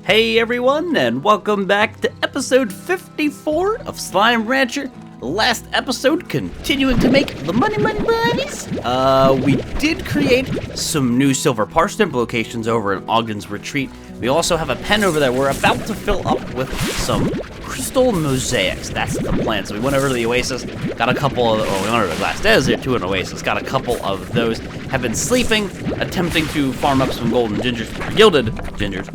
Hey everyone, and welcome back to episode 54 of Slime Rancher. Last episode, continuing to make the money's. We did create some new silver parsnip locations over in Ogden's Retreat. We also have a pen over there we're about to fill up with some crystal mosaics. That's the plan. So we went over to the Oasis, got a couple of, we went over to the Glass Desert to an Oasis, got a couple of those, have been sleeping, attempting to farm up some golden gingers, gilded gingers.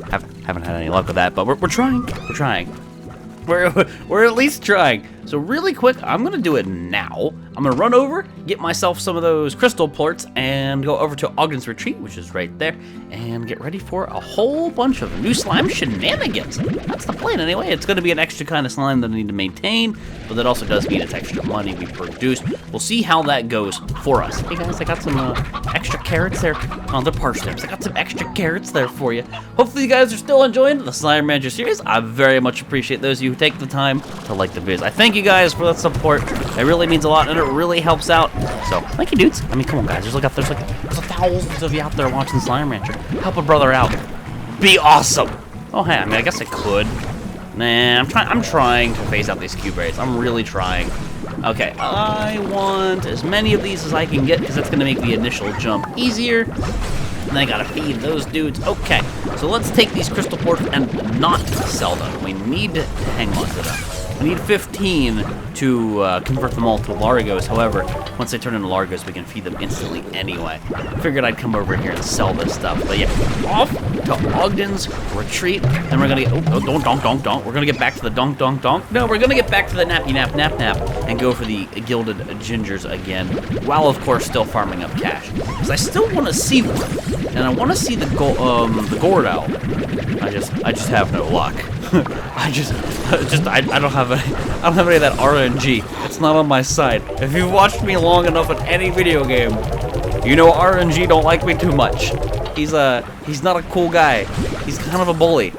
Haven't had any luck with that, but we're trying. We're at least trying. So really quick, I'm gonna do it now. I'm gonna run over, get myself some of those crystal plorts, and go over to Ogden's Retreat, which is right there, and get ready for a whole bunch of new slime shenanigans. That's the plan anyway. It's gonna be an extra kind of slime that I need to maintain, but that also does mean it's extra money we produce. We'll see how that goes for us. Hey guys, I got some extra carrots there on the parsnips. I got some extra carrots there for you. Hopefully you guys are still enjoying the Slime Rancher series. I very much appreciate those of you who take the time to like the videos. I thank you guys for that support. It really means a lot, and it really helps out. So, thank you, dudes. I mean, come on, guys. There's thousands of you out there watching Slime Rancher. Help a brother out. Be awesome. Oh, hey, I mean, I guess I could. Nah, I'm trying to phase out these cube rays. I'm really trying. Okay, I want as many of these as I can get, because that's going to make the initial jump easier. And I gotta feed those dudes. Okay, so let's take these crystal plorts and not sell them. We need to hang on to them. We need 15 to convert them all to Largos. However, once they turn into Largos, we can feed them instantly anyway. Figured I'd come over here and sell this stuff. But yeah, off to Ogden's Retreat. Then we're gonna get, don't. We're gonna get back to the donk. No, we're gonna get back to the nappy nap, and go for the gilded gingers again, while of course still farming up cash. Because I still want to see one, and I want to see the gourd owl. I just have no luck. I don't have any of that RNG. It's not on my side. If you've watched me long enough in any video game, you know RNG don't like me too much. He's not a cool guy. He's kind of a bully.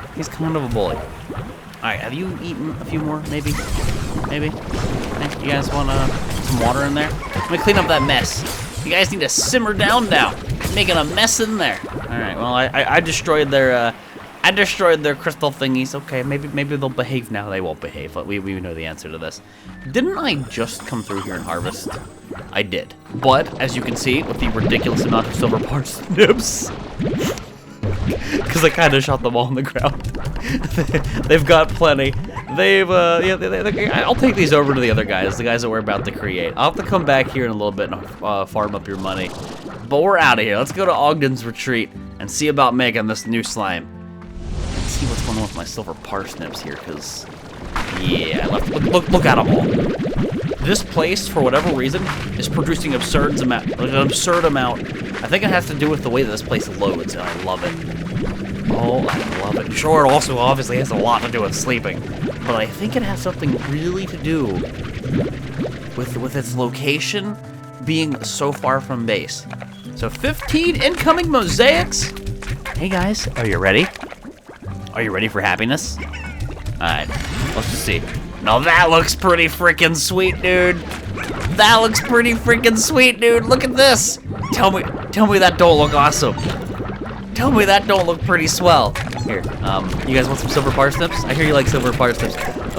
Alright, have you eaten a few more? Maybe? Hey, you guys want some water in there? Let me clean up that mess. You guys need to simmer down now. Making a mess in there. Alright, well, I destroyed their crystal thingies. Okay, maybe they'll behave now. They won't behave, but we know the answer to this. Didn't I just come through here and harvest? I did. But, as you can see, with the ridiculous amount of silver parsnips, because I kind of shot them all on the ground. They've got plenty. I'll take these over to the other guys, the guys that we're about to create. I'll have to come back here in a little bit and farm up your money. But we're out of here. Let's go to Ogden's Retreat and see about making this new slime. Let's see what's going on with my silver parsnips here, because, yeah, look at them all. This place, for whatever reason, is producing an absurd amount. I think it has to do with the way that this place loads, and I love it. Oh, I love it. Sure, it also obviously has a lot to do with sleeping, but I think it has something really to do with its location being so far from base. So 15 incoming mosaics. Hey guys, are you ready? Are you ready for happiness? Alright, let's just see. Now that looks pretty freaking sweet, dude. That looks pretty freaking sweet, dude. Look at this. Tell me that don't look awesome. Tell me that don't look pretty swell. Here, you guys want some silver parsnips? I hear you like silver parsnips.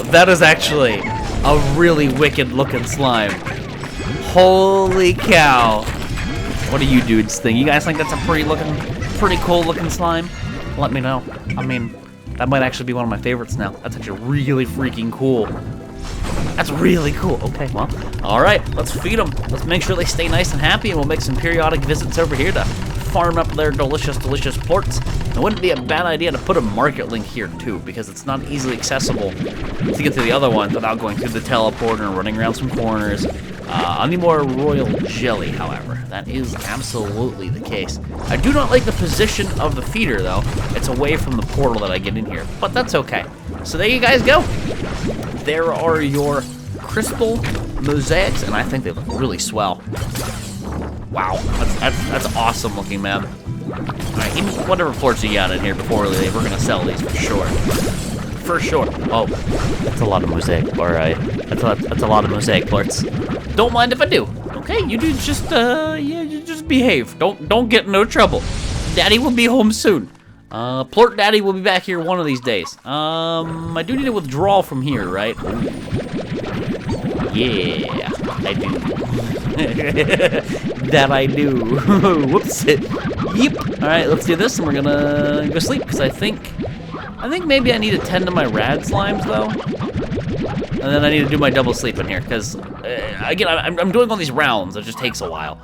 That is actually a really wicked looking slime. Holy cow. What do you dudes think? You guys think that's a pretty cool looking slime? Let me know. I mean, that might actually be one of my favorites now. That's actually really freaking cool. That's really cool. Okay, well, all right, let's feed them. Let's make sure they stay nice and happy, and we'll make some periodic visits over here to farm up their delicious plorts. It wouldn't be a bad idea to put a market link here too, because it's not easily accessible to get to the other ones without going through the teleporter and running around some corners. I need more royal jelly, however. That is absolutely the case. I do not like the position of the feeder, though. It's away from the portal that I get in here, but that's okay. So there you guys go. There are your crystal mosaics, and I think they look really swell. Wow, that's awesome looking, man. All right, give me whatever plorts you got in here before we leave. We're gonna sell these for sure. For sure. Oh, that's a lot of mosaic. All right, that's a lot of mosaic plorts. Don't mind if I do. Okay, you do just you just behave. Don't get in no trouble. Daddy will be home soon. Plort Daddy will be back here one of these days. I do need to withdraw from here, right? Ooh. Yeah, I do. That I do. Whoops. Yep. All right, let's do this, and we're gonna go sleep because I think maybe I need to tend to my rad slimes though, and then I need to do my double sleep in here because again I'm doing all these rounds. It just takes a while.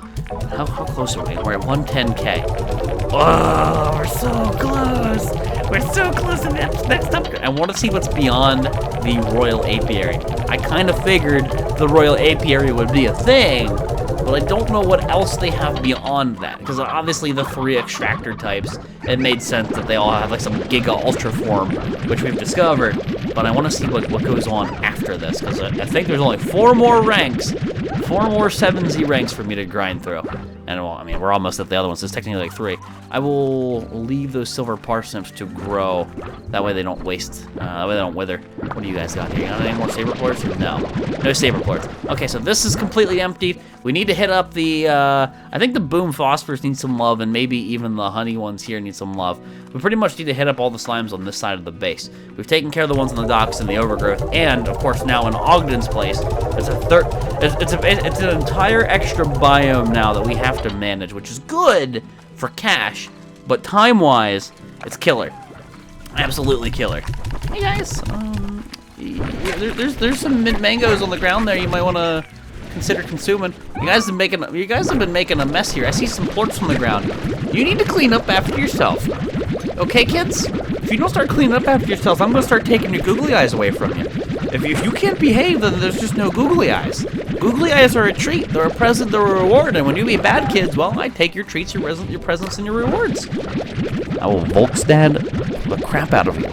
How close are we? We're at 110K. Oh, we're so close. We're so close to the next upgrade. I want to see what's beyond the Royal Apiary. I kind of figured the Royal Apiary would be a thing, but I don't know what else they have beyond that. Because obviously the 3 extractor types, it made sense that they all have like some Giga Ultra form, which we've discovered. But I want to see what goes on after this, because I think there's only 4 more ranks, 4 more 7Z ranks for me to grind through. And well, I mean, we're almost at the other ones, so it's technically like 3. I will leave those silver parsnips to grow. That way they don't waste, that way they don't wither. What do you guys got here? You got any more saber plorts? No. No saber plorts. Okay, so this is completely emptied. We need to hit up the, I think the boom phosphorus needs some love, and maybe even the honey ones here need some love. We pretty much need to hit up all the slimes on this side of the base. We've taken care of the ones on the docks and the overgrowth, and of course now in Ogden's place, it's an entire extra biome now that we have to manage, which is good for cash, but time-wise, it's killer. Absolutely killer. Hey guys, there's some mint mangoes on the ground there. You might want to consider consuming. You guys have been making a mess here. I see some plorts on the ground. You need to clean up after yourself. Okay, kids? If you don't start cleaning up after yourself, I'm gonna start taking your googly eyes away from you. If you can't behave, then there's just no googly eyes. Googly eyes are a treat. They're a present, they're a reward. And when you be bad kids, well, I take your treats, your presents, and your rewards. I will Volx Dad the crap out of you.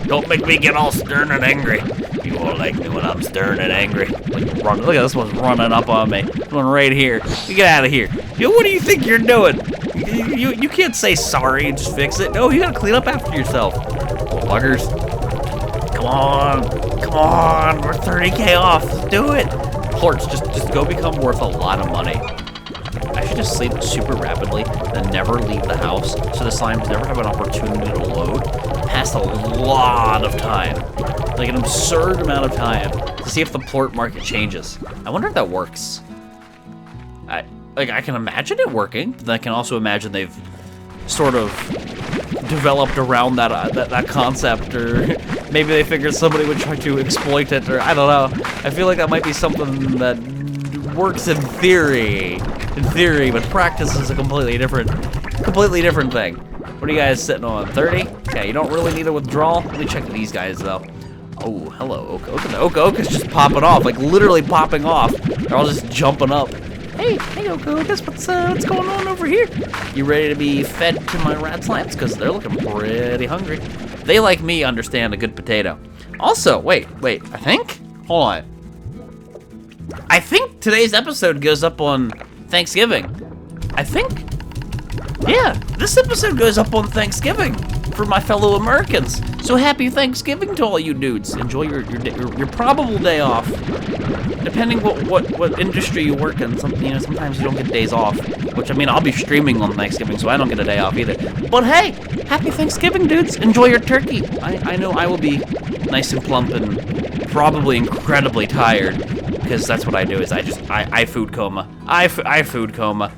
Don't make me get all stern and angry. You won't like me when I'm stern and angry. Look at this one's running up on me. This one right here. You get out of here. Yo, what do you think you're doing? You can't say sorry and just fix it. No, you gotta clean up after yourself. Oh, buggers. Come on. Come on. We're 30K off. Let's do it. Plorts, just go become worth a lot of money. I should just sleep super rapidly and never leave the house so the slimes never have an opportunity to load past a lot of time. Like an absurd amount of time to see if the plort market changes. I wonder if that works. I can imagine it working, but I can also imagine they've sort of developed around that concept, or maybe they figured somebody would try to exploit it, or I don't know. I feel like that might be something that works in theory, but practice is a completely different thing. What are you guys sitting on? 30? Okay, you don't really need a withdrawal. Let me check these guys though. Oh, hello, Oka's just popping off, like literally popping off. They're all just jumping up. Hey, Oocus, what's going on over here? You ready to be fed to my rat slimes? Because they're looking pretty hungry. They, like me, understand a good potato. Also, wait, I think? Hold on. I think today's episode goes up on Thanksgiving. I think? Yeah, this episode goes up on Thanksgiving for my fellow Americans. So happy Thanksgiving to all you dudes. Enjoy your probable day off. Depending what industry you work in, sometimes you don't get days off. Which, I mean, I'll be streaming on Thanksgiving, so I don't get a day off either. But hey, happy Thanksgiving, dudes. Enjoy your turkey. I know I will be nice and plump and probably incredibly tired, because that's what I do, is I food coma. I food coma.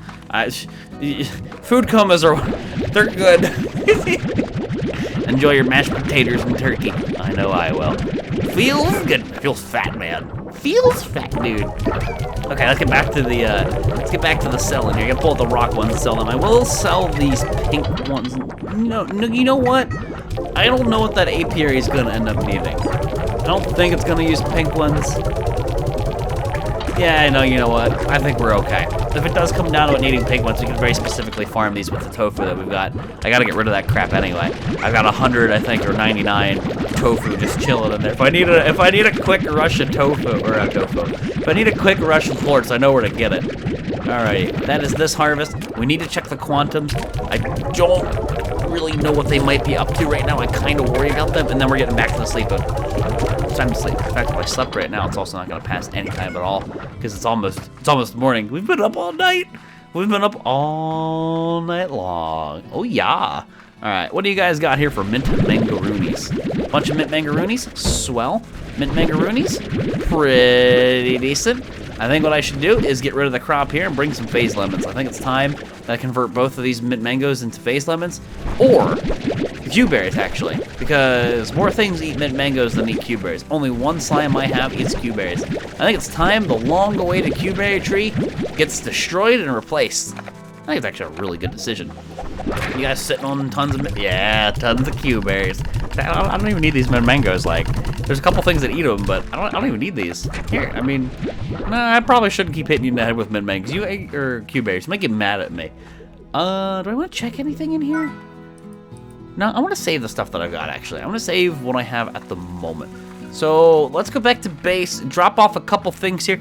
Food comas they're good. Enjoy your mashed potatoes and turkey. I know I will. Feels good. Feels fat, man. Feels fat, dude. Okay, let's get back to the selling here. I gotta pull out the rock ones and sell them. I will sell these pink ones. No, you know what? I don't know what that apiary is gonna end up needing. I don't think it's gonna use pink ones. Yeah, I know, you know what? I think we're okay. If it does come down to it needing pink ones, we can very specifically farm these with the tofu that we've got. I gotta get rid of that crap anyway. I've got 100, I think, or 99 tofu just chilling in there. If I need a quick rush of tofu, or if I need a quick rush of plorts, I know where to get it. Alright, that is this harvest. We need to check the quantums. I don't really know what they might be up to right now. I kind of worry about them, and then we're getting back to the sleep. It's time to sleep. In fact, if I slept right now, it's also not going to pass any time at all, because it's almost morning. We've been up all night. We've been up all night long. Oh, yeah. All right, what do you guys got here for mint mangaroonies? Bunch of mint mangaroonies? Swell. Mint mangaroonies? Pretty decent. I think what I should do is get rid of the crop here and bring some phase lemons. I think it's time that I convert both of these mint mangoes into phase lemons. Or Q-berries, actually. Because more things eat mint mangoes than eat Q-berries. Only one slime I have eats Q-berries. I think it's time the long-awaited Q-berry tree gets destroyed and replaced. I think it's actually a really good decision. You guys sitting on tons of tons of Q-berries. I don't even need these mangoes. Like, there's a couple things that eat them, but I don't even need these. Here, I mean, nah, I probably shouldn't keep hitting you in the head with mint mangoes. You ate or Q-berries. You might get mad at me. Do I want to check anything in here? No, I want to save the stuff that I've got. Actually, I want to save what I have at the moment. So let's go back to base, drop off a couple things here,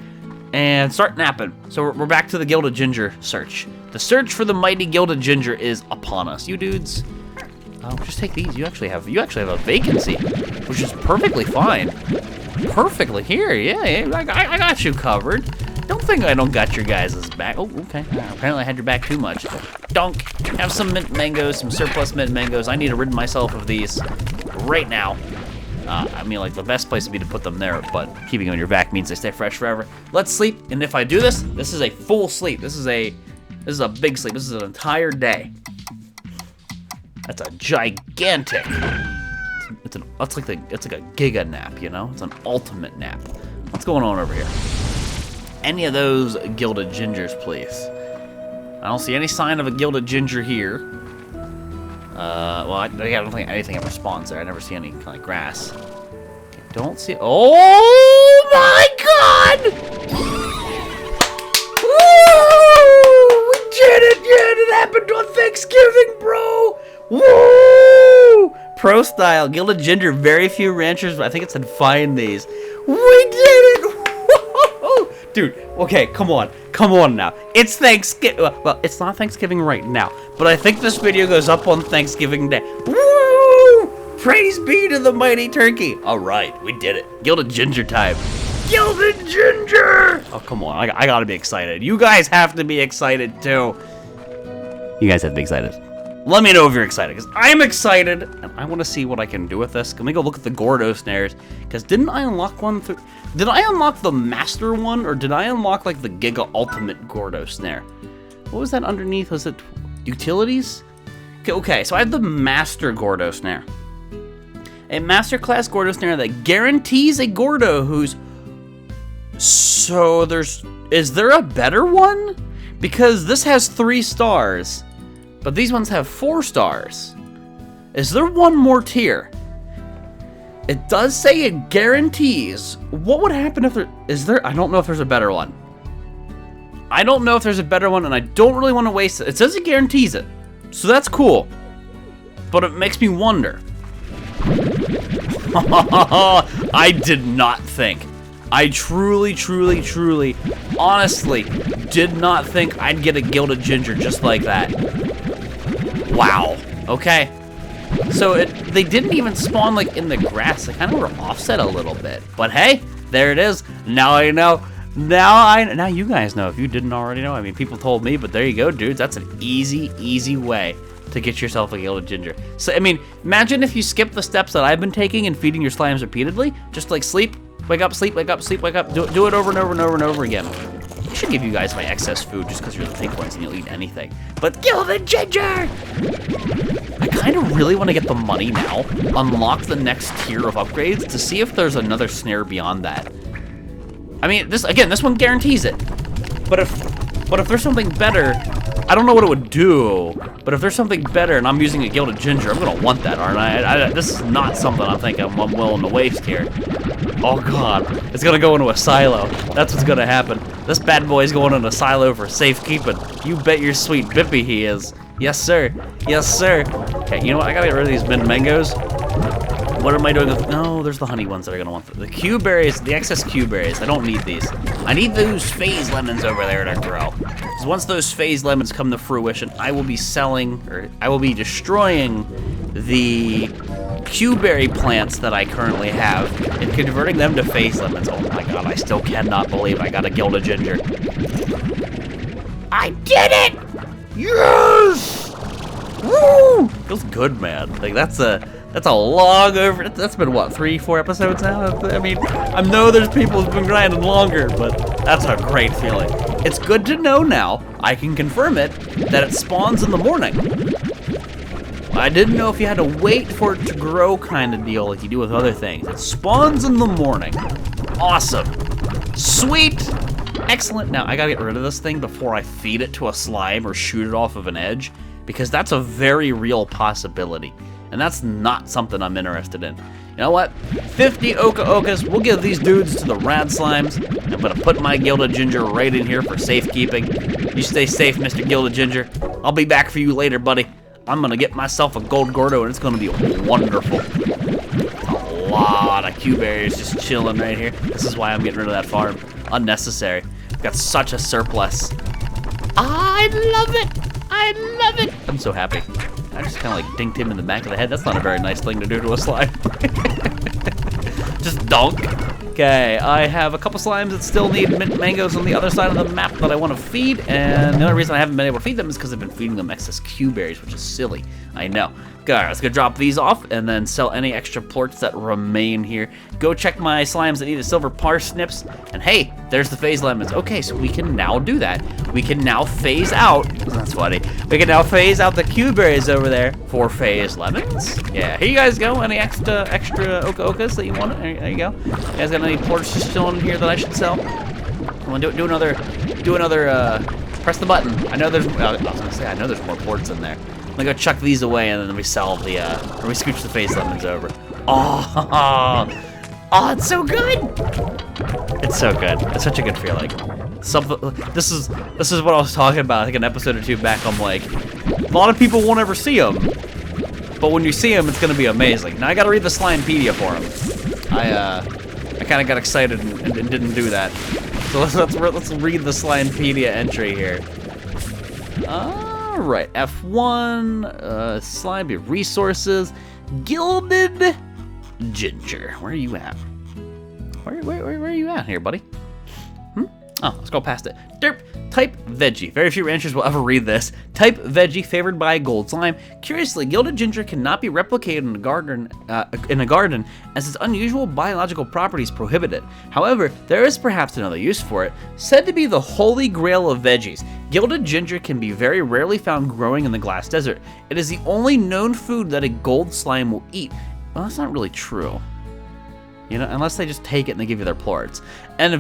and start napping. So we're back to the Gilded Ginger search. The search for the mighty Gilded Ginger is upon us. You dudes, just take these. You actually have a vacancy, which is perfectly fine. Perfectly here, yeah, I got you covered. Don't think I don't got your guys' back. Oh, okay. Apparently I had your back too much. Donk. Have some mint mangoes, some surplus mint mangoes. I need to rid myself of these right now. I mean, like, the best place would be to put them there, but keeping them in your vac means they stay fresh forever. Let's sleep, and if I do this, this is a full sleep. This is a big sleep. This is an entire day. That's a gigantic. It's like a giga nap, you know? It's an ultimate nap. What's going on over here? Any of those Gilded Gingers, please. I don't see any sign of a Gilded Ginger here. Well, I don't think anything ever spawns there. I never see any kind of grass. I don't see. Oh my God! Woo! We did it! Yeah, it happened on Thanksgiving, bro! Woo! Pro style, Gilded Ginger. Very few ranchers, but I think it said find these. We did it! Dude, okay, come on now. It's Thanksgiving. Well, it's not Thanksgiving right now, but I think this video goes up on Thanksgiving Day. Woo! Praise be to the mighty turkey. All right, we did it. Gilded Ginger time. Gilded Ginger! Oh, come on, I gotta be excited. You guys have to be excited, too. You guys have to be excited. Let me know if you're excited, because I'm excited, and I want to see what I can do with this. Can we go look at the Gordo snares? Because didn't I unlock one through... Did I unlock the Master one, or did I unlock, like, the Giga Ultimate Gordo snare? What was that underneath? Was it Utilities? Okay, so I have the Master Gordo snare. A Master Class Gordo snare that guarantees a Gordo who's... So, is there a better one? Because this has 3 stars. But these ones have 4 stars. Is there one more tier? It does say it guarantees. What would happen if there... I don't know if there's a better one. I don't know if there's a better one, and I don't really want to waste it. It says it guarantees it. So that's cool. But it makes me wonder. I did not think. I truly, honestly, did not think I'd get a Gilded Ginger just like that. Wow. Okay. So they didn't even spawn like in the grass. They kind of were offset a little bit. But hey, there it is. Now I know. Now you guys know if you didn't already know. I mean, people told me, but there you go, dudes. That's an easy way to get yourself a Gilded Ginger. So I mean, imagine if you skip the steps that I've been taking and feeding your slimes repeatedly. Just like sleep, wake up, sleep, wake up, sleep, wake up. Do it over and over and over and over again. I should give you guys my excess food just because you're the pink ones and you'll eat anything. But Gilded Ginger! I kind of really want to get the money now, unlock the next tier of upgrades to see if there's another snare beyond that. I mean, this one guarantees it. But if there's something better, I don't know what it would do. But if there's something better and I'm using a Gilded Ginger, I'm gonna want that, aren't I? This is not something I'm thinking I'm willing to waste here. Oh God, it's gonna go into a silo. That's what's gonna happen. This bad boy's going in a silo for safekeeping. You bet your sweet bippy he is. Yes, sir. Yes, sir. Okay, you know what? I gotta get rid of these mint mangoes. What am I doing with... No, there's the honey ones that are gonna want the Q berries, the excess Q berries. I don't need these. I need those phase lemons over there to grow. Because once those phase lemons come to fruition, I will be selling, or I will be destroying the Q-berry plants that I currently have and converting them to phase lemons. Oh my God, I still cannot believe I got a Gilded Ginger. I did it! Yes! Woo! Feels good, man. Like that's a long over. That's been what, 3-4 episodes now? I mean, I know there's people who've been grinding longer, but that's a great feeling. It's good to know now, I can confirm it, that it spawns in the morning. I didn't know if you had to wait for it to grow kind of deal like you do with other things. It spawns in the morning. Awesome. Sweet. Excellent. Now, I gotta get rid of this thing before I feed it to a slime or shoot it off of an edge, because that's a very real possibility. And that's not something I'm interested in. You know what? 50 Okas. We'll give these dudes to the rad slimes. I'm gonna put my Gilded Ginger right in here for safekeeping. You stay safe, Mr. Gilded Ginger. I'll be back for you later, buddy. I'm gonna get myself a gold Gordo, and it's gonna be wonderful. A lot of Q berries just chilling right here. This is why I'm getting rid of that farm. Unnecessary. I've got such a surplus. I love it. I love it. I'm so happy. I just kind of like dinked him in the back of the head. That's not a very nice thing to do to a slime. Just donk. Okay, I have a couple slimes that still need mint mangoes on the other side of the map that I want to feed, and the only reason I haven't been able to feed them is because I've been feeding them excess Q berries, which is silly. I know. Okay, let's go drop these off and then sell any extra plorts that remain here. Go check my slimes that need a silver parsnips, and hey, there's the phase lemons. Okay, so we can now do that. We can now phase out. That's funny. We can now phase out the Q berries over there for phase lemons. Yeah, here you guys go. Any extra Okas that you want? There you go. You guys got any plorts just chilling here that I should sell? Come on, do another. Press the button. I know there's. I was gonna say I know there's more plorts in there. I'm gonna go chuck these away and then we sell the, or we scooch the phase lemons over. Oh, it's so good. It's so good. It's such a good feeling. This is what I was talking about, I think an episode or two back. I'm like, a lot of people won't ever see them, but when you see them, it's gonna be amazing. Now I gotta read the Slimepedia for them. I kind of got excited and didn't do that. So let's read the Slimepedia entry here. All right, F1, slime resources, Gilded Ginger. Where are you at? Where are you at here, buddy? Oh, let's go past it. Derp. Type veggie. Very few ranchers will ever read this. Type veggie favored by gold slime. Curiously, Gilded Ginger cannot be replicated in a garden as its unusual biological properties prohibit it. However, there is perhaps another use for it. Said to be the holy grail of veggies, Gilded Ginger can be very rarely found growing in the glass desert. It is the only known food that a gold slime will eat. Well, that's not really true. You know, unless they just take it and they give you their plorts. And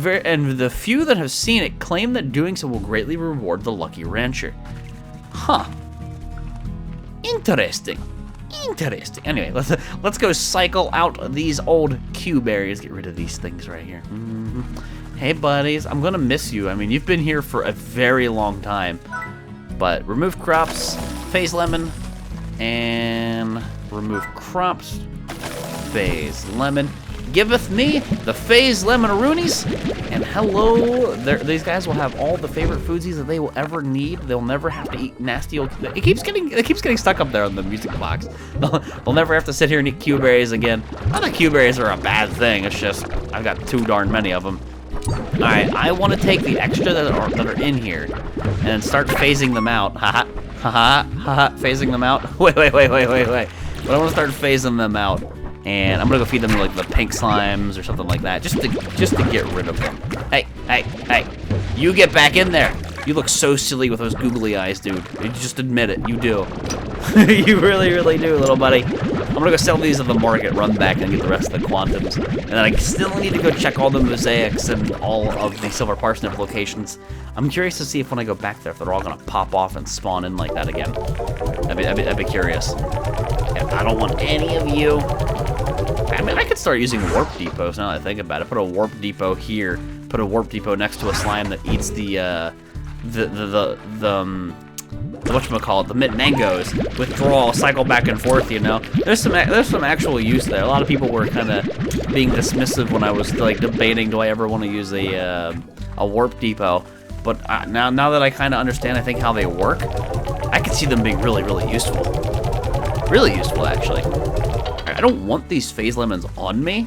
the few that have seen it claim that doing so will greatly reward the lucky rancher. Huh. Interesting. Interesting. Anyway, let's go cycle out these old Q berries. Get rid of these things right here. Hey, buddies. I'm gonna miss you. I mean, you've been here for a very long time. But remove crops, phase lemon, and remove crops, phase lemon. Giveth me the phase lemonaroonies, and hello, these guys will have all the favorite foodsies that they will ever need. They'll never have to eat nasty old. It keeps getting stuck up there on the music box. They'll never have to sit here and eat Q berries again. Not that Q berries are a bad thing. It's just I've got too darn many of them. All right, I want to take the extra that are in here and start phasing them out. Haha, haha, haha, phasing them out. Wait. But I want to start phasing them out. And I'm gonna go feed them like the pink slimes or something like that, just to get rid of them. Hey, you get back in there. You look so silly with those googly eyes, dude. You just admit it, you do. You really do, little buddy. I'm gonna go sell these at the market, run back and get the rest of the quantums. And then I still need to go check all the mosaics and all of the silver parsnip locations. I'm curious to see if when I go back there, if they're all gonna pop off and spawn in like that again. I'd be curious. Yeah, I don't want any of you. I mean, I could start using warp depots now that I think about it. Put a warp depot here. Put a warp depot next to a slime that eats the whatchamacallit, the mint mangoes. Withdrawal, cycle back and forth. You know, there's some actual use there. A lot of people were kind of being dismissive when I was like debating, do I ever want to use a warp depot? But now that I kind of understand, I think how they work, I could see them being really useful. Really useful, actually. I don't want these phase lemons on me,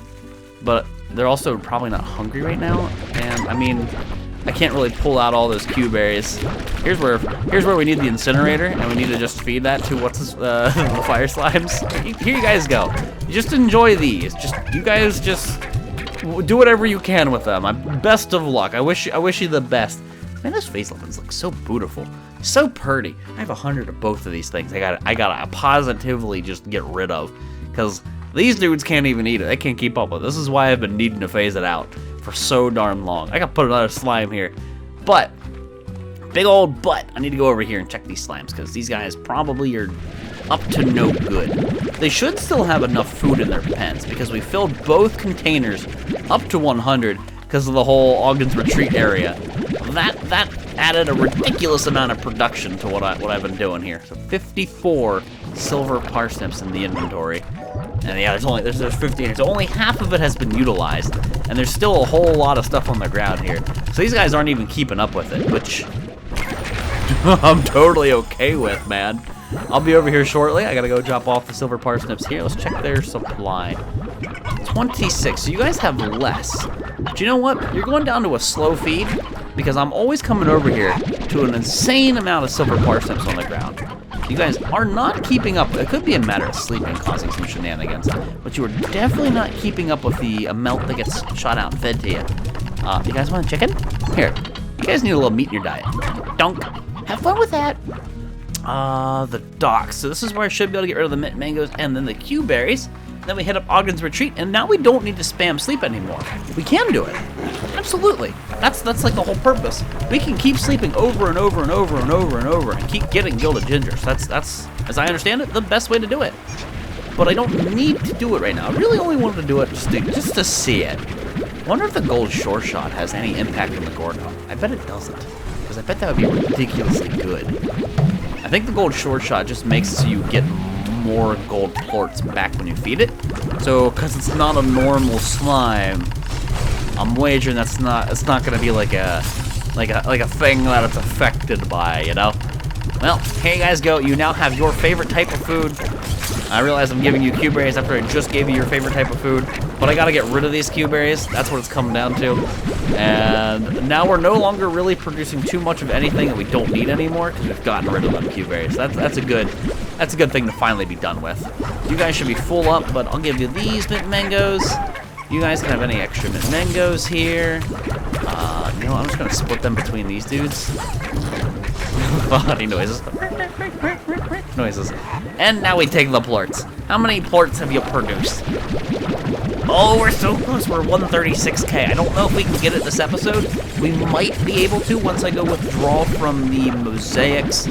but they're also probably not hungry right now. And I mean, I can't really pull out all those Q berries. Here's where we need the incinerator, and we need to just feed that to the fire slimes. Here you guys go. Just enjoy these. You guys just do whatever you can with them. Best of luck. I wish you the best. Man, those phase lemons look so beautiful, so pretty. I have 100 of both of these things. I gotta positively just get rid of, because these dudes can't even eat it. They can't keep up with it. This is why I've been needing to phase it out for so darn long. I gotta put another slime here, but big old butt. I need to go over here and check these slimes, because these guys probably are up to no good. They should still have enough food in their pens, because we filled both containers up to 100 because of the whole Ogden's Retreat area. That added a ridiculous amount of production to what I've been doing here. So 54 silver parsnips in the inventory. And yeah, there's 15. So only half of it has been utilized, and there's still a whole lot of stuff on the ground here. So these guys aren't even keeping up with it, which I'm totally okay with, man. I'll be over here shortly. I gotta go drop off the silver parsnips here. Let's check their supply. 26. So you guys have less. But you know what? You're going down to a slow feed, because I'm always coming over here to an insane amount of silver parsnips on the ground. You guys are not keeping up. It could be a matter of sleeping causing some shenanigans, but you are definitely not keeping up with the amount that gets shot out and fed to you. You guys want a chicken? Here. You guys need a little meat in your diet. Dunk. Have fun with that. The docks. So this is where I should be able to get rid of the mint mangoes and then the Q berries. Then we hit up Ogden's Retreat, and now we don't need to spam sleep anymore. We can do it. Absolutely. That's like the whole purpose. We can keep sleeping over and over and over and over and over and keep getting gilded gingers. That's, as I understand it, the best way to do it. But I don't need to do it right now. I really only wanted to do it just to see it. I wonder if the gold shore shot has any impact on the Gorgo. I bet it doesn't, because I bet that would be ridiculously good. I think the gold shore shot just makes it so you get more gold plorts back when you feed it. So, because it's not a normal slime, I'm wagering it's not gonna be like a thing that it's affected by, you know? Well, here you guys go. You now have your favorite type of food. I realize I'm giving you Q berries after I just gave you your favorite type of food, but I gotta get rid of these Q berries. That's what it's coming down to. And now we're no longer really producing too much of anything that we don't need anymore, because we've gotten rid of them Q berries. That's a good thing to finally be done with. You guys should be full up, but I'll give you these mint mangoes. You guys can have any extra mint mangoes here. You know, I'm just gonna split them between these dudes. Funny noises. And now we take the plorts. How many plorts have you produced? Oh, we're so close. We're 136K. I don't know if we can get it this episode. We might be able to once I go withdraw from the mosaics,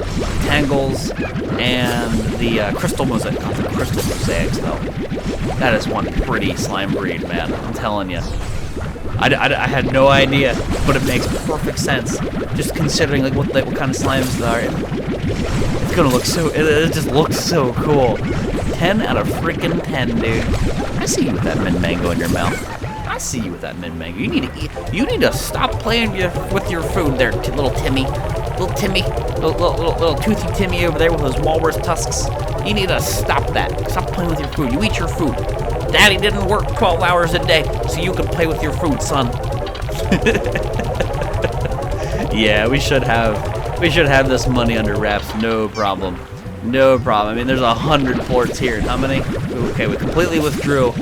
tangles, and the crystal mosaic. Not the crystal mosaics, though. That is one pretty slime breed, man. I'm telling you. I had no idea, but it makes perfect sense. Just considering like what kind of slimes they are. It's gonna look so. It just looks so cool. 10 out of freaking 10, dude. I see you with that mint mango in your mouth. I see you with that mint mango. You need to eat. You need to stop playing with your food there, little Timmy. Little Timmy. Little toothy Timmy over there with those walrus tusks. You need to stop that. Stop playing with your food. You eat your food. Daddy didn't work 12 hours a day so you could play with your food, son. Yeah, we should have this money under wraps, no problem. No problem. I mean, there's 100 plorts here. How many? Okay, we completely withdrew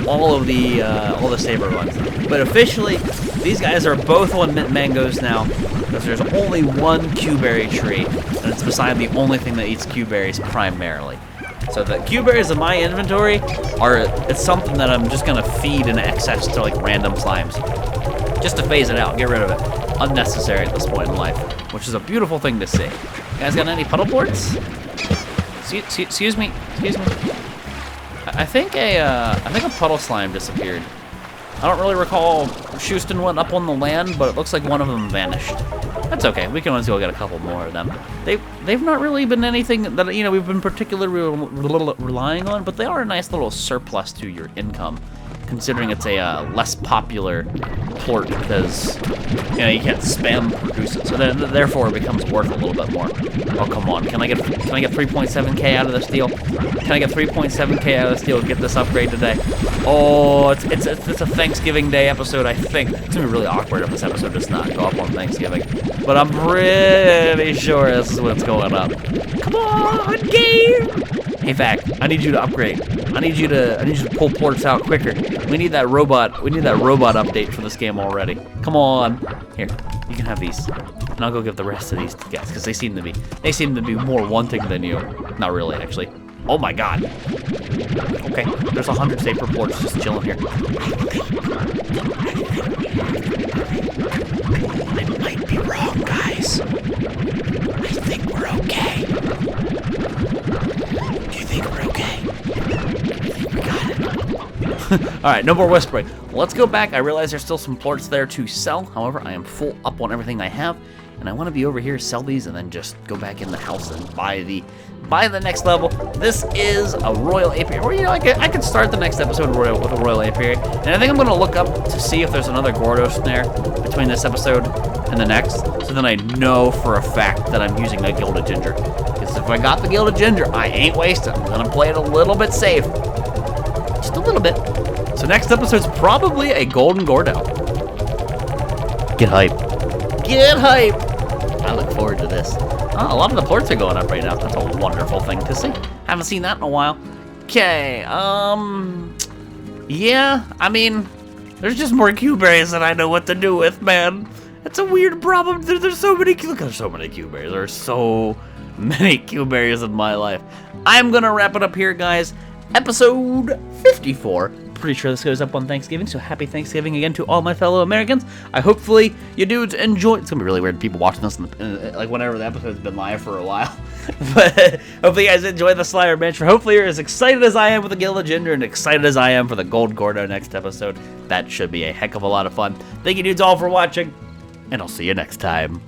all the saber ones. But officially, these guys are both on mint mangoes now, because there's only one Q berry tree, and it's beside the only thing that eats Q berries primarily. So the Q berries in my inventory it's something that I'm just gonna feed in excess to like random slimes, just to phase it out, get rid of it. Unnecessary at this point in life, which is a beautiful thing to see. You guys got any puddle plorts? Excuse me. I think a puddle slime disappeared. I don't really recall Houston went up on the land, but it looks like one of them vanished. That's okay. We can always go get a couple more of them. They've not really been anything that we've been particularly relying on, but they are a nice little surplus to your income. considering it's a less popular plort because, you know, you can't spam produce it. So then, therefore, it becomes worth a little bit more. Oh, come on. Can I get 3.7k out of this deal? Can I get 3.7k out of this deal and get this upgrade today? Oh, it's a Thanksgiving Day episode, I think. It's going to be really awkward if this episode does not go up on Thanksgiving. But I'm pretty sure this is what's going up. Come on, game! Hey, Vac, I need you to upgrade. I need you to pull plorts out quicker. We need that robot update for this game already. Come on. Here, you can have these. And I'll go give the rest of these to guys, because they seem to be more wanting than you. Not really, actually. Oh my god. Okay, there's 100 safer plorts just chilling here. I might be wrong, guys. I think we're okay. Do you think we're okay? I think we got it. Alright, no more whispering. Let's go back. I realize there's still some plorts there to sell. However, I am full up on everything I have. And I want to be over here, sell these, and then just go back in the house and buy the next level. This is a royal apiary. Or, you know, I could start the next episode with a royal apiary. And I think I'm going to look up to see if there's another Gordo snare between this episode and the next. So then I know for a fact that I'm using a gilded ginger. Because if I got the gilded ginger, I ain't wasting. I'm going to play it a little bit safe. Just a little bit. So next episode's probably a golden Gordo. Get hype. Get hype! I look forward to this. Oh, a lot of the plorts are going up right now. That's a wonderful thing to see. Haven't seen that in a while. Okay, yeah, I mean, there's just more Q-berries than I know what to do with, man. It's a weird problem. There's so many, look, there's so many Q-berries. There's so many Q-berries in my life. I'm gonna wrap it up here, guys. Episode 54. Pretty sure this goes up on Thanksgiving, so happy Thanksgiving again to all my fellow Americans. Hopefully you dudes enjoy. It's gonna be really weird people watching this like whenever the episode's been live for a while. But hopefully you guys enjoy the Slayer Adventure. Hopefully you're as excited as I am with the Gilded Ginger and excited as I am for the Gold Gordo next episode. That should be a heck of a lot of fun. Thank you dudes all for watching, and I'll see you next time.